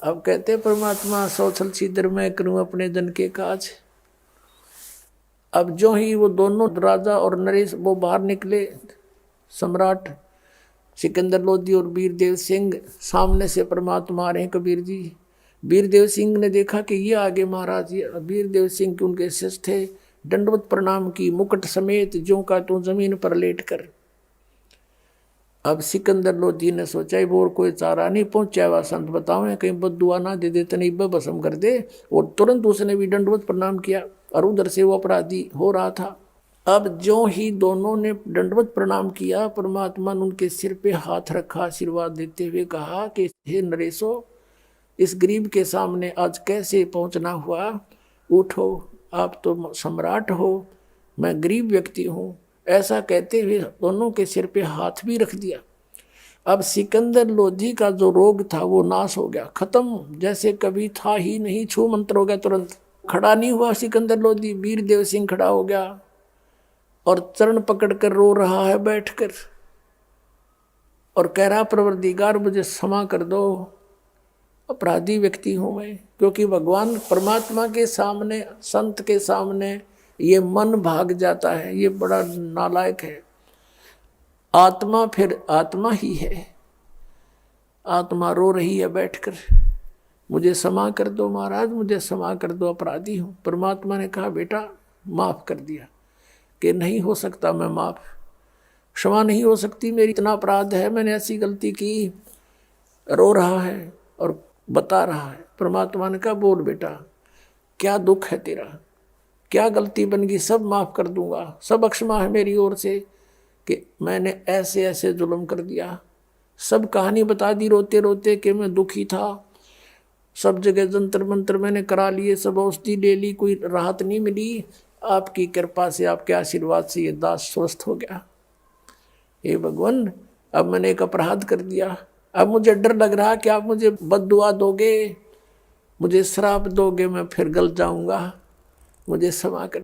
अब कहते परमात्मा सौछल छिद्र मैं करूं अपने जन के काज। अब जो ही वो दोनों राजा और नरेश वो बाहर निकले, सम्राट सिकंदर लोधी और वीरदेव सिंह सामने से परमात्मा आ रहे हैं। कबीर जी वीरदेव सिंह ने देखा कि ये आगे महाराज, ये वीरदेव सिंह के उनके शिष्य थे। दंडवत प्रणाम की, मुकुट समेत ज्यों का त्यों जमीन पर लेट कर। अब सिकंदर लोधी ने सोचा वो कोई चारा नहीं पहुंचा हुआ, संत बताओ कहीं बदुआ ना दे दे, तनी भस्म कर दे। और तुरंत उसने भी दंडवत प्रणाम किया और उधर से वो अपराधी हो रहा था। अब जो ही दोनों ने दंडवत प्रणाम किया, परमात्मा ने उनके सिर पे हाथ रखा, आशीर्वाद देते हुए कहा कि हे नरेशो, इस गरीब के सामने आज कैसे पहुंचना हुआ। उठो, आप तो सम्राट हो, मैं गरीब व्यक्ति हूँ। ऐसा कहते हुए दोनों के सिर पे हाथ भी रख दिया। अब सिकंदर लोधी का जो रोग था वो नाश हो गया, खत्म, जैसे कभी था ही नहीं, छू मंत्र हो गया तुरंत। खड़ा नहीं हुआ सिकंदर लोधी, वीरदेव सिंह खड़ा हो गया और चरण पकड़कर रो रहा है बैठकर और कह रहा परवरदिगार मुझे क्षमा कर दो, अपराधी व्यक्ति हूं मैं। क्योंकि भगवान परमात्मा के सामने, संत के सामने ये मन भाग जाता है, ये बड़ा नालायक है। आत्मा फिर आत्मा ही है, आत्मा रो रही है बैठकर, मुझे क्षमा कर दो महाराज, मुझे क्षमा कर दो, अपराधी हूं। परमात्मा ने कहा बेटा माफ कर दिया। कि नहीं हो सकता, मैं माफ, क्षमा नहीं हो सकती, मेरी इतना अपराध है, मैंने ऐसी गलती की। रो रहा है और बता रहा है। परमात्मा ने कहा बोल बेटा, क्या दुख है तेरा, क्या गलती बन गई, सब माफ कर दूंगा, सब अक्षमा है मेरी ओर से कि मैंने ऐसे ऐसे जुल्म कर दिया। सब कहानी बता दी रोते रोते कि मैं दुखी था, सब जगह जंतर मंतर मैंने करा लिए, सब औषधि ले ली, कोई राहत नहीं मिली। आपकी कृपा से, आपके आशीर्वाद से ये दास स्वस्थ हो गया। हे भगवान, अब मैंने एक अपराध कर दिया, अब मुझे डर लग रहा कि आप मुझे बद्दुआ दोगे, मुझे श्राप दोगे, मैं फिर गल जाऊंगा, मुझे क्षमा कर।